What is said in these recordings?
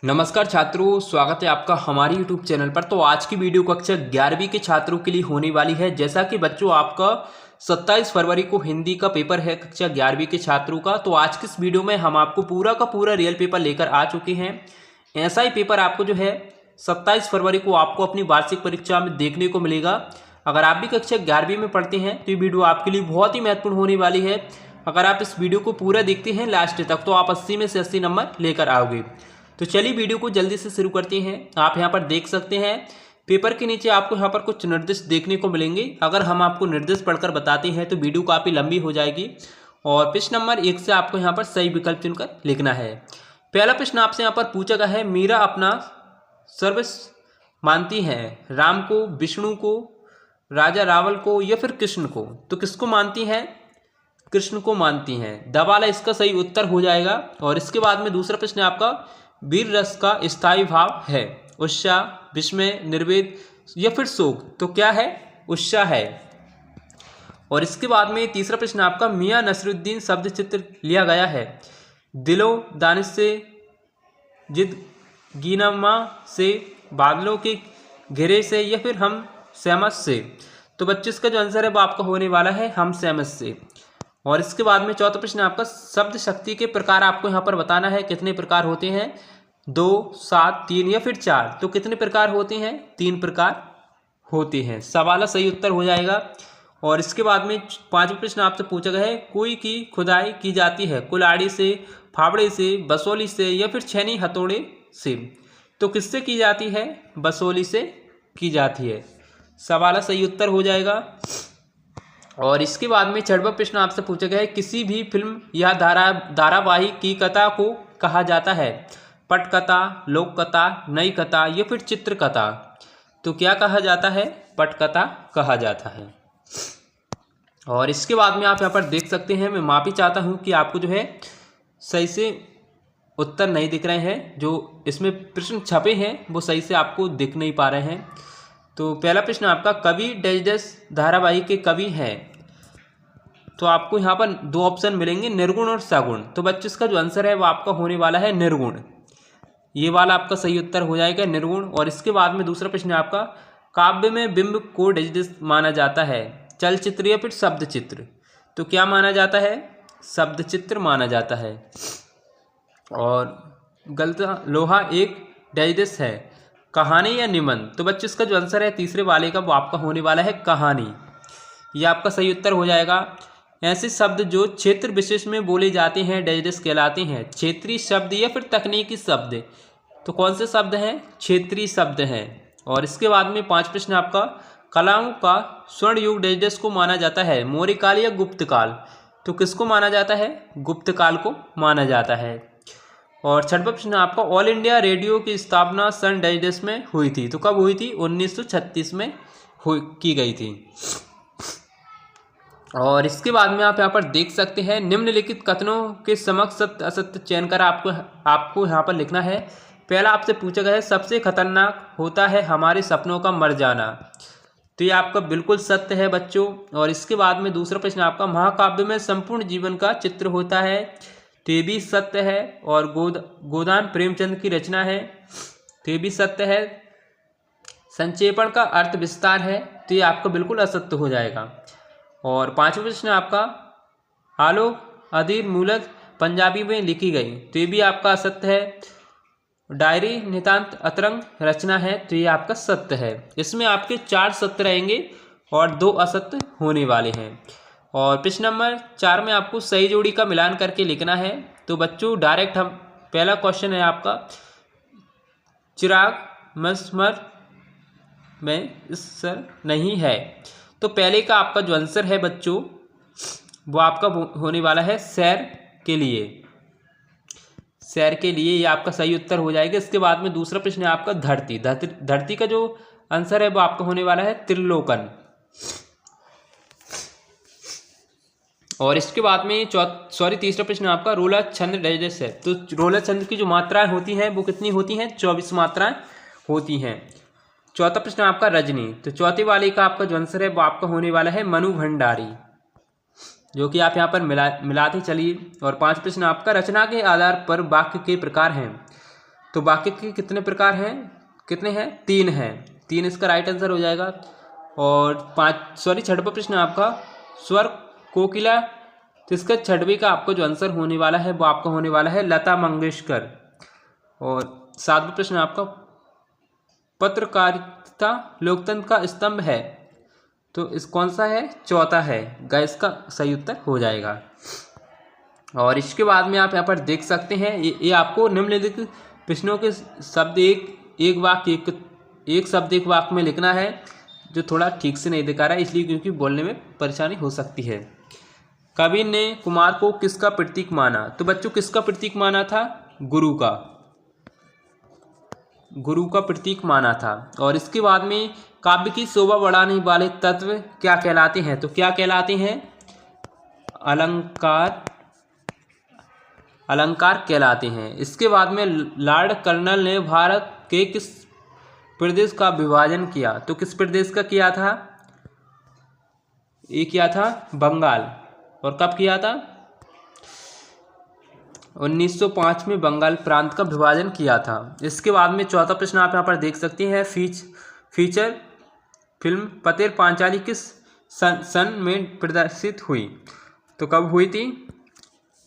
नमस्कार छात्रों, स्वागत है आपका हमारे YouTube चैनल पर। तो आज की वीडियो कक्षा 11वीं के छात्रों के लिए होने वाली है। जैसा कि बच्चों आपका 27 फरवरी को हिंदी का पेपर है कक्षा 11वीं के छात्रों का। तो आज की इस वीडियो में हम आपको पूरा का पूरा रियल पेपर लेकर आ चुके हैं। ऐसा ही पेपर आपको जो है 27 फरवरी को आपको अपनी वार्षिक परीक्षा में देखने को मिलेगा। अगर आप भी कक्षा 11वीं में पढ़ते हैं तो ये वीडियो आपके लिए बहुत ही महत्वपूर्ण होने वाली है। अगर आप इस वीडियो को पूरा देखते हैं लास्ट तक तो आप 80 में से 80 नंबर लेकर आओगे। तो चलिए वीडियो को जल्दी से शुरू करते हैं। आप यहाँ पर देख सकते हैं पेपर के नीचे आपको यहाँ पर कुछ निर्देश देखने को मिलेंगे। अगर हम आपको निर्देश पढ़कर बताते हैं तो वीडियो काफ़ी लंबी हो जाएगी। और प्रश्न नंबर 1 से आपको यहाँ पर सही विकल्प चुनकर लिखना है। पहला प्रश्न आपसे यहाँ पर पूछा गया है, मीरा अपना सर्वस्व मानती है राम को, विष्णु को, राजा रावल को या फिर कृष्ण को। तो किसको मानती हैं? कृष्ण को मानती हैं। दवाला इसका सही उत्तर हो जाएगा। और इसके बाद में दूसरा प्रश्न आपका, वीर रस का स्थायी भाव है उत्साह, विस्मय, निर्वेद या फिर शोक। तो क्या है? उत्साह है। और इसके बाद में तीसरा प्रश्न आपका, मियां नसरुद्दीन शब्द चित्र लिया गया है दिलो दानिश से, जिद गीनमा से, बादलों के घेरे से या फिर हम सहमत से। तो बच्चों इसका जो आंसर है वो आपका होने वाला है हम सहमत से। और इसके बाद में चौथा प्रश्न आपका, शब्द शक्ति के प्रकार आपको यहाँ पर बताना है कितने प्रकार होते हैं, 2, 7, 3 या फिर 4। तो कितने प्रकार होते हैं? 3 प्रकार होते हैं। सवाल सही उत्तर हो जाएगा। और इसके बाद में पांचवा प्रश्न आपसे पूछा गया है, कोई की खुदाई की जाती है कुल्हाड़ी से, फावड़े से, बसोली से या फिर छेनी हथौड़े से। तो किससे की जाती है? बसोली से की जाती है। सवाल सही उत्तर हो जाएगा। और इसके बाद में छठवां प्रश्न आपसे पूछा गया है, किसी भी फिल्म या धारावाहिक की कथा को कहा जाता है पटकथा, लोककथा, नई कथा या फिर चित्रकथा। तो क्या कहा जाता है? पटकथा कहा जाता है। और इसके बाद में आप यहाँ पर देख सकते हैं, मैं माफ़ी चाहता हूँ कि आपको जो है सही से उत्तर नहीं दिख रहे हैं। जो इसमें प्रश्न छपे हैं वो सही से आपको दिख नहीं पा रहे हैं। तो पहला प्रश्न आपका, कवि डैश धारावाहिक के कवि हैं। तो आपको यहाँ पर 2 ऑप्शन मिलेंगे, निर्गुण और सगुण। तो बच्चों इसका जो आंसर है वो आपका होने वाला है निर्गुण। ये वाला आपका सही उत्तर हो जाएगा निर्गुण। और इसके बाद में दूसरा प्रश्न आपका, काव्य में बिंब को डैश माना जाता है चलचित्र या फिर शब्द चित्र। तो क्या माना जाता है? शब्द चित्र माना जाता है। और गलत, लोहा एक डैश है कहानी या निबंध। तो बच्चों इसका जो आंसर है तीसरे वाले का वो आपका होने वाला है कहानी। ये आपका सही उत्तर हो जाएगा। ऐसे शब्द जो क्षेत्र विशेष में बोले जाते हैं डैश कहलाते हैं क्षेत्रीय शब्द या फिर तकनीकी शब्द। तो कौन से शब्द हैं? क्षेत्रीय शब्द हैं। और इसके बाद में 5 प्रश्न आपका, कलाओं का स्वर्ण युग डैश को माना जाता है मौर्य काल या गुप्त काल। तो किसको माना जाता है? गुप्त काल को माना जाता है। और छठवां प्रश्न आपका, ऑल इंडिया रेडियो की स्थापना सन डैश में हुई थी। तो कब हुई थी? 1936 में की गई थी। और इसके बाद में आप यहाँ पर देख सकते हैं, निम्नलिखित कथनों के समक्ष सत्य असत्य चयन कर आपको यहाँ पर लिखना है। पहला आपसे पूछा गया है, सबसे खतरनाक होता है हमारे सपनों का मर जाना। तो ये आपका बिल्कुल सत्य है बच्चों। और इसके बाद में दूसरा प्रश्न आपका, महाकाव्य में संपूर्ण जीवन का चित्र होता है। तो ये भी सत्य है। और गोदान प्रेमचंद की रचना है। तो ये भी सत्य है। संक्षेपण का अर्थ विस्तार है। तो ये आपका बिल्कुल असत्य हो जाएगा। और पांचवा प्रश्न आपका, आलोक अधीर मूलत पंजाबी में लिखी गई। तो ये भी आपका असत्य है। डायरी नितांत अतरंग रचना है। तो ये आपका सत्य है। इसमें आपके 4 सत्य रहेंगे और 2 असत्य होने वाले हैं। और प्रश्न नंबर 4 में आपको सही जोड़ी का मिलान करके लिखना है। तो बच्चों डायरेक्ट हम पहला क्वेश्चन है आपका, चिराग मसमर में सर नहीं है। तो पहले का आपका जो आंसर है बच्चों वो आपका होने वाला है शहर के लिए। शहर के लिए ये आपका सही उत्तर हो जाएगा। इसके बाद में दूसरा प्रश्न है आपका, धरती का जो आंसर है वो आपका होने वाला है त्रिलोकन। और इसके बाद में तीसरा प्रश्न आपका, रोला छंद डैश है। तो रोला छंद की जो मात्राएं होती हैं वो कितनी होती हैं? 24 मात्राएं होती हैं। चौथा प्रश्न आपका, रजनी। तो चौथे वाले का आपका जो आंसर है वो आपका होने वाला है मनु भंडारी, जो कि आप यहाँ पर मिलाते चलिए। और 5 प्रश्न आपका, रचना के आधार पर वाक्य के प्रकार हैं तो बाकी के कितने प्रकार हैं, कितने हैं, 3 हैं, 3 इसका राइट आंसर हो जाएगा। और 6वां प्रश्न आपका स्वर कोकिला, तो इसका 6वीं का आपको जो आंसर होने वाला है वो आपका होने वाला है लता मंगेशकर। और 7वां प्रश्न आपका पत्रकारिता लोकतंत्र का स्तंभ है, तो इस कौन सा है, चौथा है, गैस का सही उत्तर हो जाएगा। और इसके बाद में आप यहाँ पर देख सकते हैं ये आपको निम्नलिखित प्रश्नों के शब्द एक शब्द एक वाक्य में लिखना है, जो थोड़ा ठीक से नहीं दिखा रहा है इसलिए क्योंकि बोलने में परेशानी हो सकती है। कवि ने कुमार को किसका प्रतीक माना, तो बच्चों किसका प्रतीक माना था, गुरु का प्रतीक माना था। और इसके बाद में काव्य की शोभा बढ़ाने वाले तत्व क्या कहलाते हैं, तो क्या कहलाते हैं, अलंकार कहलाते हैं। इसके बाद में लॉर्ड कर्नल ने भारत के किस प्रदेश का विभाजन किया, तो किस प्रदेश का किया था, ये किया था बंगाल। और कब किया था, 1905 में बंगाल प्रांत का विभाजन किया था। इसके बाद में चौथा प्रश्न आप यहाँ पर देख सकते हैं, फीचर फिल्म पतेल पांचाली किस सन में प्रदर्शित हुई, तो कब हुई थी,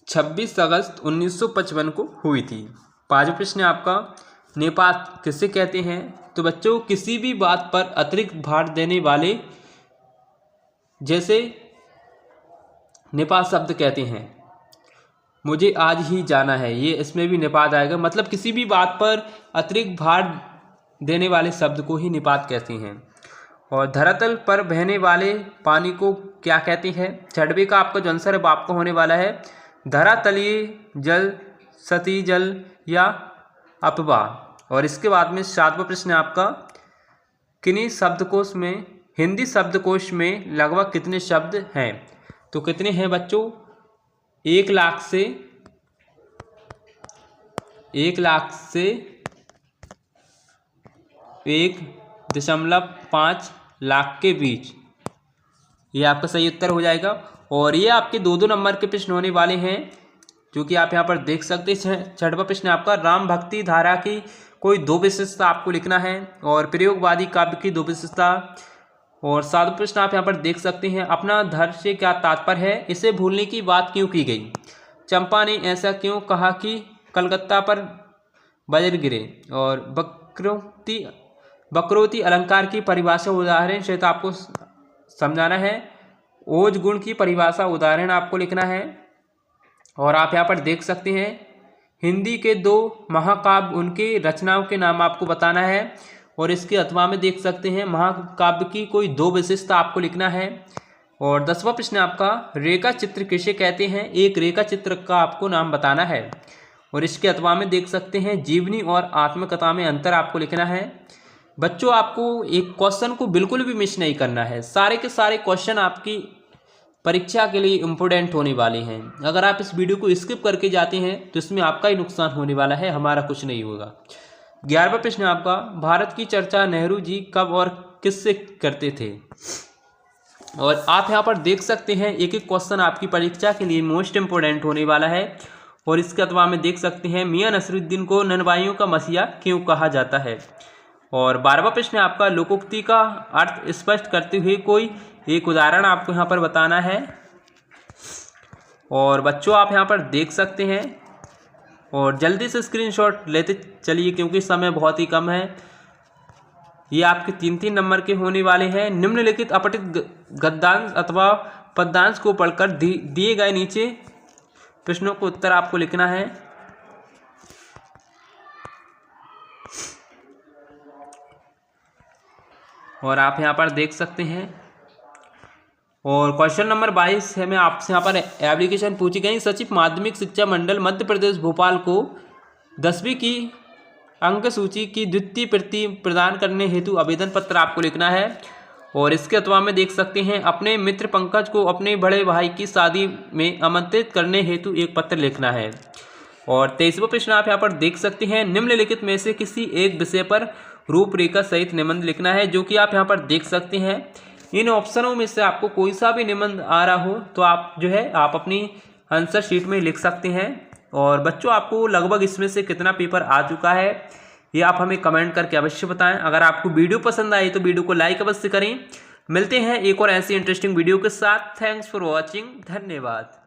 26 अगस्त 1955 को हुई थी। 5वां प्रश्न आपका निपात किसे कहते हैं, तो बच्चों किसी भी बात पर अतिरिक्त भार देने वाले जैसे निपात शब्द कहते हैं। मुझे आज ही जाना है, ये इसमें भी निपात आएगा, मतलब किसी भी बात पर अतिरिक्त भार देने वाले शब्द को ही निपात कहते हैं। और धरातल पर बहने वाले पानी को क्या कहते हैं, 6वीं का आपका जो आंसर है वो आपका होने वाला है धरातलीय जल, सतही जल या अपवाह। और इसके बाद में 7वां प्रश्न आपका किन्हीं शब्दकोश में, हिंदी शब्दकोश में लगभग कितने शब्द हैं, तो कितने हैं बच्चों, 1 लाख से 1.5 लाख के बीच, ये आपका सही उत्तर हो जाएगा। और ये आपके 2-2 नंबर के प्रश्न होने वाले हैं, जो कि आप यहाँ पर देख सकते हैं। 6वां प्रश्न आपका राम भक्ति धारा की कोई 2 विशेषता आपको लिखना है, और प्रयोगवादी काव्य की 2 विशेषता। और 7वां प्रश्न आप यहाँ पर देख सकते हैं, अपना धर्म से क्या तात्पर्य है, इसे भूलने की बात क्यों की गई, चंपा ने ऐसा क्यों कहा कि कलकत्ता पर वज्र गिरे। और वक्रोक्ति अलंकार की परिभाषा उदाहरण से तो आपको समझाना है, ओज गुण की परिभाषा उदाहरण आपको लिखना है। और आप यहाँ पर देख सकते हैं हिंदी के 2 महाकाव्य, उनके रचनाओं के नाम आपको बताना है। और इसके अथवा में देख सकते हैं महाकाव्य की कोई 2 विशेषता आपको लिखना है। और 10वां प्रश्न आपका रेखा चित्र किसे कहते हैं, एक रेखा चित्र का आपको नाम बताना है। और इसके अथवा में देख सकते हैं जीवनी और आत्मकथा में अंतर आपको लिखना है। बच्चों आपको एक क्वेश्चन को बिल्कुल भी मिस नहीं करना है, सारे के सारे क्वेश्चन आपकी परीक्षा के लिए इम्पोर्टेंट होने वाले हैं। अगर आप इस वीडियो को स्किप करके जाते हैं तो इसमें आपका ही नुकसान होने वाला है, हमारा कुछ नहीं होगा। 11वां प्रश्न आपका भारत की चर्चा नेहरू जी कब और किससे करते थे। और आप यहाँ पर देख सकते हैं एक एक क्वेश्चन आपकी परीक्षा के लिए मोस्ट इम्पोर्टेंट होने वाला है। और इसके अथवा में देख सकते हैं मियां नसरुद्दीन को ननवाइयों का मसीहा क्यों कहा जाता है। और 12वां प्रश्न आपका लोकोक्ति का अर्थ स्पष्ट करते हुए कोई एक उदाहरण आपको यहाँ पर बताना है। और बच्चों आप यहाँ पर देख सकते हैं, और जल्दी से स्क्रीनशॉट लेते चलिए क्योंकि समय बहुत ही कम है। ये आपके 3-3 नंबर के होने वाले हैं। निम्नलिखित अपठित गद्यांश अथवा पद्यांश को पढ़कर दिए गए नीचे प्रश्नों को उत्तर आपको लिखना है। और आप यहाँ पर देख सकते हैं। और क्वेश्चन नंबर 22 है, मैं आपसे यहाँ पर एप्लीकेशन पूछी गई, सचिव माध्यमिक शिक्षा मंडल मध्य प्रदेश भोपाल को 10वीं की अंक सूची की द्वितीय प्रति प्रदान करने हेतु आवेदन पत्र आपको लिखना है। और इसके अथवा में देख सकते हैं अपने मित्र पंकज को अपने बड़े भाई की शादी में आमंत्रित करने हेतु एक पत्र लिखना है। और 23वां प्रश्न आप यहाँ पर देख सकते हैं, निम्नलिखित में से किसी एक विषय पर रूपरेखा सहित निबंध लिखना है, जो कि आप यहाँ पर देख सकते हैं। इन ऑप्शनों में से आपको कोई सा भी निबंध आ रहा हो तो आप जो है आप अपनी आंसर शीट में लिख सकते हैं। और बच्चों आपको लगभग इसमें से कितना पेपर आ चुका है ये आप हमें कमेंट करके अवश्य बताएं। अगर आपको वीडियो पसंद आई तो वीडियो को लाइक अवश्य करें। मिलते हैं एक और ऐसी इंटरेस्टिंग वीडियो के साथ। Thanks for watching. धन्यवाद।